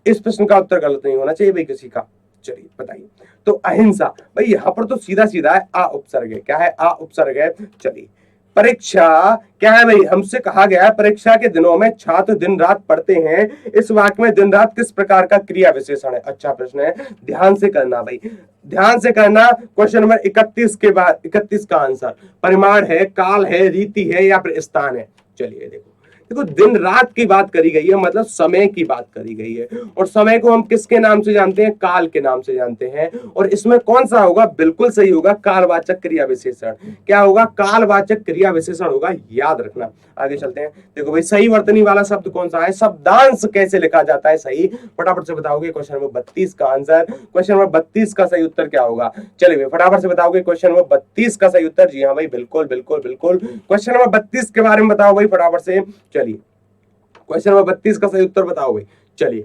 इस प्रश्न का उत्तर गलत नहीं होना चाहिए भाई किसी का। चलिए बताइए, तो अहिंसा भाई, यहां पर तो सीधा सीधा है, आ उपसर्ग है। क्या है? आ उपसर्ग है। चलिए, परीक्षा क्या है भाई? हमसे कहा गया है परीक्षा के दिनों में छात्र दिन रात पढ़ते हैं, इस वाक्य में दिन रात किस प्रकार का क्रिया विशेषण है? अच्छा प्रश्न है, ध्यान से करना भाई, ध्यान से करना। क्वेश्चन नंबर 31 के बाद 31 का आंसर परिमाण है, काल है, रीति है या फिर स्थान है। चलिए देखो, देखो दिन रात की बात करी गई है, मतलब समय की बात करी गई है, और समय को हम किसके नाम से जानते हैं? काल के नाम से जानते हैं। और इसमें कौन सा होगा? बिल्कुल सही होगा, कालवाचक क्रिया विशेषण। क्या होगा? कालवाचक क्रिया विशेषण होगा, याद रखना। आगे चलते हैं, देखो भाई, सही वर्तनी वाला शब्द कौन सा है? शब्दांश कैसे लिखा जाता है सही? फटाफट से बताओगे। क्वेश्चन नंबर 32 का आंसर, क्वेश्चन नंबर 32 का सही उत्तर क्या होगा? चलिए फटाफट से बताओगे क्वेश्चन नंबर 32 का सही उत्तर। जी हाँ भाई बिल्कुल बिल्कुल बिल्कुल, क्वेश्चन नंबर 32 के बारे में बताओ भाई फटाफट से। चलिए, क्वेश्चन नंबर 32 का सही उत्तर बताओ भाई। चलिए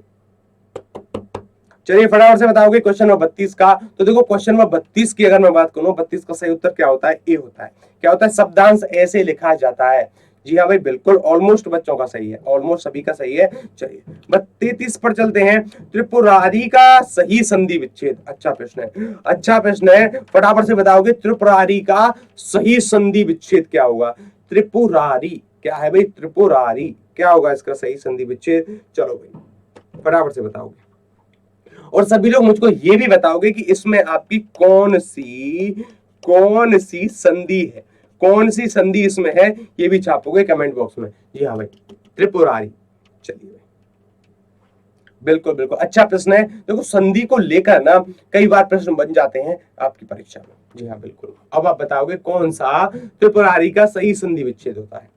चलिए फटाफट से बताओगे क्वेश्चन नंबर 32 का। तो देखो, क्वेश्चन नंबर 32 की अगर मैं बात करूं, 32 का सही उत्तर क्या होता है? ए होता है। क्या होता है? शब्दांश ऐसे लिखा जाता है। जी हाँ भाई बिल्कुल, ऑलमोस्ट बच्चों का सही है, ऑलमोस्ट सभी का सही है। चलिए 33 पर चलते हैं, त्रिपुरारी का सही संधि विच्छेद। अच्छा प्रश्न है, अच्छा प्रश्न है, फटाफट से बताओगे त्रिपुरारी का सही संधि विच्छेद क्या होगा? त्रिपुरारी क्या है भाई? त्रिपुरारी क्या होगा इसका सही संधि विच्छेद? चलो भाई फटाफट से बताओगे, और सभी लोग मुझको ये भी बताओगे कि इसमें आपकी कौन सी संधि है, कौन सी संधि इसमें है, ये भी छापोगे कमेंट बॉक्स में। जी हाँ भाई, त्रिपुरारी। चलिए बिल्कुल बिल्कुल, अच्छा प्रश्न है। देखो, संधि को लेकर ना कई बार प्रश्न बन जाते हैं आपकी परीक्षा में। जी हाँ बिल्कुल, अब आप बताओगे कौन सा त्रिपुरारी का सही संधि विच्छेद होता है।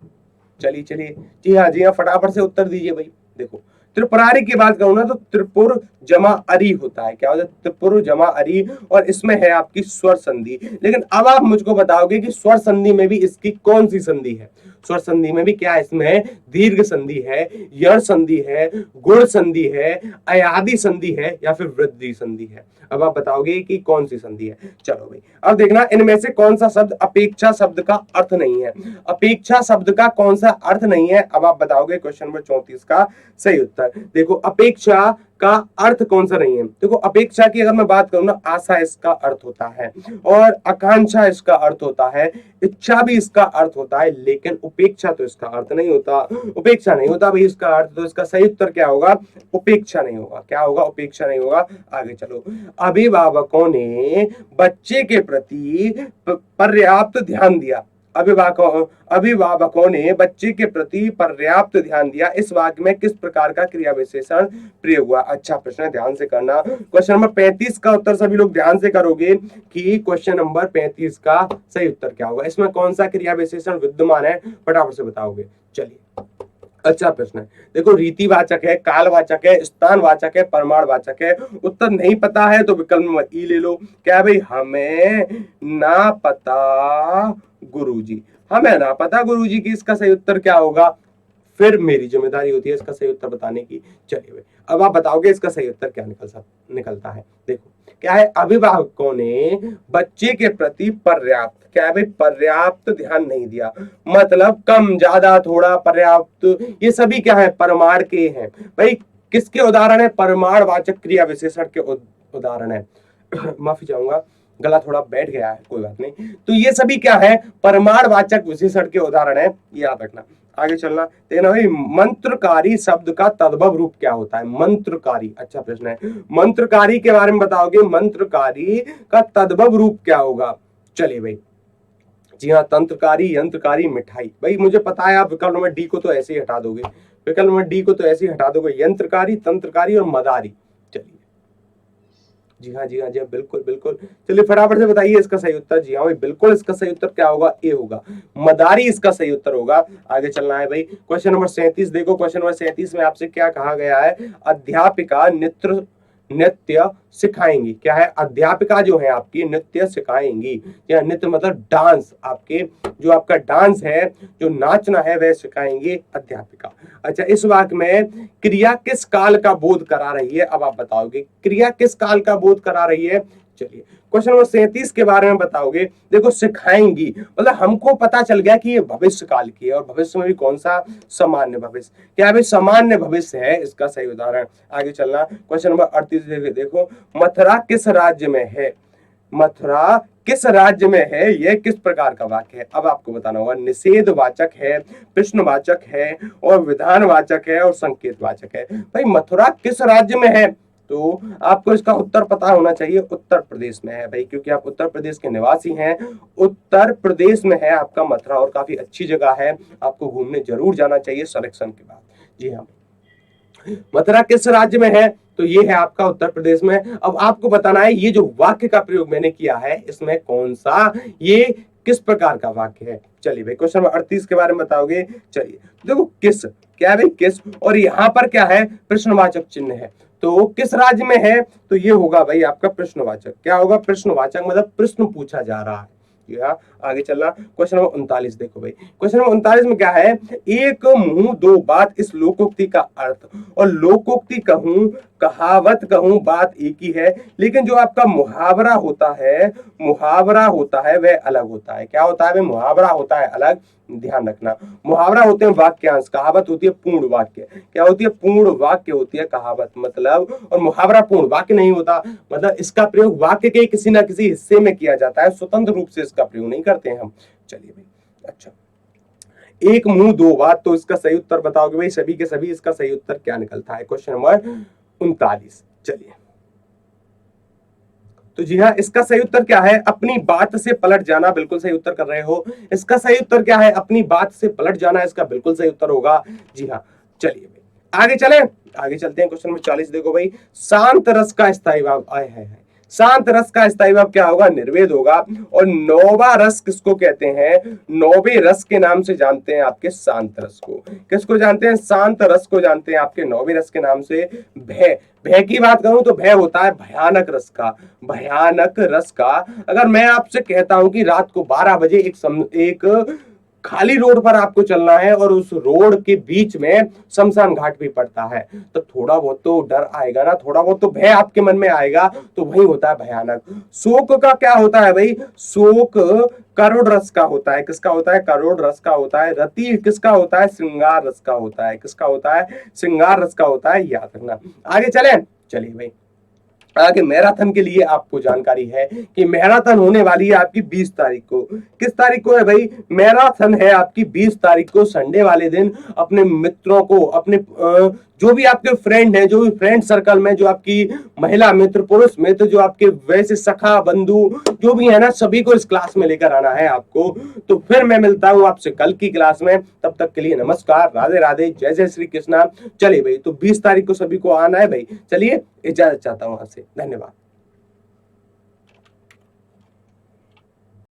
चलिए चलिए, जी हाँ फटाफट से उत्तर दीजिए भाई। देखो, त्रिपुरारी की बात करूं ना तो त्रिपुर जमा अरी होता है। क्या होता है? त्रिपुर जमा अरी, और इसमें है आपकी स्वर संधि। लेकिन अब आप मुझको बताओगे कि स्वर संधि में भी इसकी कौन सी संधि है? स्वर संधि में भी क्या है? इसमें दीर्घ संधि है, यण संधि है, गुण संधि है, अयादि संधि है, या फिर वृद्धि संधि है। अब आप बताओगे कि कौन सी संधि है। चलो भाई, अब देखना इनमें से कौन सा शब्द अपेक्षा शब्द का अर्थ नहीं है। अपेक्षा शब्द का कौन सा अर्थ नहीं है, अब आप बताओगे क्वेश्चन नंबर 34 का सही उत्तर। देखो, अपेक्षा का अर्थ कौन सा नहीं है। देखो, अपेक्षा की अगर मैं बात करूं ना, आशा इसका अर्थ होता है, और आकांक्षा इसका अर्थ होता है, इच्छा भी इसका अर्थ होता है, लेकिन उपेक्षा तो इसका अर्थ नहीं होता। उपेक्षा नहीं होता भाई इसका अर्थ, तो इसका सही उत्तर क्या होगा? उपेक्षा नहीं होगा। क्या होगा? उपेक्षा नहीं होगा। आगे चलो, अभिभावकों ने बच्चे के प्रति पर्याप्त ध्यान दिया। अभिभावकों ने बच्चे के प्रति पर्याप्त ध्यान दिया, इस वाक्य में किस प्रकार का क्रिया विशेषण प्रयोग हुआ? अच्छा प्रश्न है, ध्यान से करना। क्वेश्चन नंबर 35 का उत्तर सभी लोग ध्यान से करोगे कि क्वेश्चन नंबर 35 का सही उत्तर क्या होगा, इसमें कौन सा क्रिया विशेषण विद्यमान है, फटाफट से बताओगे। चलिए, अच्छा प्रश्न है। देखो, रीतिवाचक है, कालवाचक है, स्थानवाचक है, प्रमाणवाचक है। उत्तर नहीं पता है तो विकल्प नंबर ई ले लो। क्या भाई? हमें ना पता गुरुजी। हमें ना पता गुरुजी की इसका सही उत्तर क्या होगा? फिर मेरी जिम्मेदारी होती है इसका सही उत्तर बताने की। चलिए भाई, अब आप बताओगे इसका सही उत्तर क्या निकलता है। देखो, क्या है? अभिभावकों ने बच्चे के प्रति पर्याप्त, क्या है भाई? पर्याप्त ध्यान नहीं दिया, मतलब कम, ज्यादा, थोड़ा, पर्याप्त, ये सभी क्या है? प्रमाण के हैं भाई। किसके उदाहरण है? प्रमाणवाचक क्रिया विशेषण के उदाहरण है। माफी चाहूंगा, गला थोड़ा बैठ गया है, कोई बात नहीं। तो ये सभी क्या है? प्रमाणवाचक विशेषण के उदाहरण है, याद रखना। आगे चलना, देखना भाई, मंत्रकारी शब्द का तद्भव रूप क्या होता है? मंत्रकारी, अच्छा प्रश्न है। मंत्रकारी के बारे में बताओगे, मंत्रकारी का तद्भव रूप क्या होगा? चलिए भाई, जी हाँ, तंत्रकारी, यंत्रकारी, मिठाई। भाई मुझे पता है आप विकल्प नंबर डी को तो ऐसे ही हटा दोगे, विकल्प नंबर डी को तो ऐसे ही हटा दोगे, यंत्रकारी, तंत्रकारी और मदारी। चलिए, जी हाँ, जी हाँ, जी हाँ, बिल्कुल बिल्कुल। चलिए फटाफट से बताइए इसका सही उत्तर। जी हाँ भाई, बिल्कुल इसका सही उत्तर क्या होगा? ए होगा, मदारी इसका सही उत्तर होगा। आगे चलना है भाई, क्वेश्चन नंबर 37 देखो। क्वेश्चन नंबर 37 में आपसे क्या कहा गया है? अध्यापिका नृत्य सिखाएंगी। क्या है? अध्यापिका जो है आपकी नृत्य सिखाएंगी, या नृत्य मतलब डांस, आपके जो आपका डांस है, जो नाचना है, वह सिखाएंगे अध्यापिका। अच्छा, इस वाक्य में क्रिया किस काल का बोध करा रही है? अब आप बताओगे क्रिया किस काल का बोध करा रही है। चलिए, क्वेश्चन नंबर 37 के बारे में बताओगे। देखो, सिखाएंगी मतलब हमको पता चल गया कि ये भविष्य काल की है, और भविष्य में भी कौन सा? सामान्य भविष्य। क्या है भाई? सामान्य भविष्य है इसका सही उदाहरण। आगे चलना, क्वेश्चन नंबर 38 देखो, मथुरा किस राज्य में है? मथुरा किस राज्य में है, यह किस प्रकार का वाक्य है? अब आपको बताना होगा। निषेधवाचक है, प्रश्नवाचक है, और विधानवाचक है, और संकेतवाचक है। भाई मथुरा किस राज्य में है, तो आपको इसका उत्तर पता होना चाहिए। उत्तर प्रदेश में है भाई, क्योंकि आप उत्तर प्रदेश के निवासी हैं। उत्तर प्रदेश में है आपका मथुरा, और काफी अच्छी जगह है, आपको घूमने जरूर जाना चाहिए सिलेक्शन के बाद। जी हाँ, मथुरा किस राज्य में है, तो ये है आपका उत्तर प्रदेश में। अब आपको बताना है ये जो वाक्य का प्रयोग मैंने किया है, इसमें कौन सा, ये किस प्रकार का वाक्य है। चलिए भाई, क्वेश्चन नंबर 38 के बारे में बताओगे। चलिए देखो, किस, क्या है भाई? किस, और यहाँ पर क्या है? प्रश्नवाचक चिन्ह है, तो किस राज्य में है, तो ये होगा भाई आपका प्रश्नवाचक। क्या होगा? प्रश्नवाचक, मतलब प्रश्न पूछा जा रहा है। आगे चलना, क्वेश्चन नंबर 39 देखो भाई। क्वेश्चन नंबर 39 में क्या है? एक मुंह दो बात, इस लोकोक्ति का अर्थ। और लोकोक्ति कहूं, कहावत कहूं, बात एक ही है, लेकिन जो आपका मुहावरा होता है, मुहावरा होता है वह अलग होता है। क्या होता है? वह मुहावरा होता है अलग, ध्यान रखना। मुहावरा होते हैं वाक्यांश, कहावत होती है पूर्ण वाक्य। क्या होती है? पूर्ण वाक्य होती है कहावत, मतलब, और मुहावरा पूर्ण वाक्य नहीं होता, मतलब इसका प्रयोग वाक्य के किसी ना किसी हिस्से में किया जाता है, स्वतंत्र रूप से इसका प्रयोग नहीं करते हैं हम। चलिए भाई, अच्छा, एक मुंह दो बात, तो इसका सही उत्तर बताओगे भाई सभी के सभी। इसका सही उत्तर क्या निकलता है? Question number 39। चलिए, तो जी हाँ, इसका सही उत्तर क्या है? अपनी बात से पलट जाना, बिल्कुल सही उत्तर कर रहे हो। इसका सही उत्तर क्या है? अपनी बात से पलट जाना, इसका बिल्कुल सही उत्तर होगा। जी हाँ, चलिए भाई आगे चले, आगे चलते हैं। क्वेश्चन नंबर 40 देखो भाई, शांत रस का स्थायी भाव। आय है, शांत रस का स्थायी भाव क्या होगा, निर्वेद होगा। और नौवा रस किसको कहते हैं, नौवे रस के नाम से जानते हैं आपके शांत रस को। किसको जानते हैं, शांत रस को जानते हैं आपके नौवे रस के नाम से। भय, भय की बात करूं तो भय होता है भयानक रस का, भयानक रस का। अगर मैं आपसे कहता हूं कि रात को 12 बजे एक खाली रोड पर आपको चलना है और उस रोड के बीच में शमशान घाट भी पड़ता है, तो थोड़ा बहुत तो डर आएगा ना, थोड़ा बहुत तो भय आपके मन में आएगा। तो वही होता है भयानक। शोक का क्या होता है भाई, शोक करोड़ रस का होता है। किसका होता है, करोड़ रस का होता है। रति किसका होता है, श्रृंगार रस का होता है। किसका होता है, श्रृंगार रस का होता है, याद रखना। आगे चलें, चलिए भाई आगे मैराथन के लिए आपको जानकारी है कि मैराथन होने वाली है आपकी 20 तारीख को। किस तारीख को है भाई, मैराथन है आपकी 20 तारीख को, संडे वाले दिन। अपने मित्रों को, अपने जो भी आपके फ्रेंड हैं, जो भी फ्रेंड सर्कल में जो आपकी महिला मित्र, पुरुष मित्र, जो आपके वैसे सखा बंधु जो भी है ना, सभी को इस क्लास में लेकर आना है आपको। तो फिर मैं मिलता हूं आपसे कल की क्लास में, तब तक के लिए नमस्कार, राधे राधे, जय जय श्री कृष्णा। चलिए भाई, तो 20 तारीख को सभी को आना है भाई। चलिए इजाजत चाहता हूं आपसे, धन्यवाद।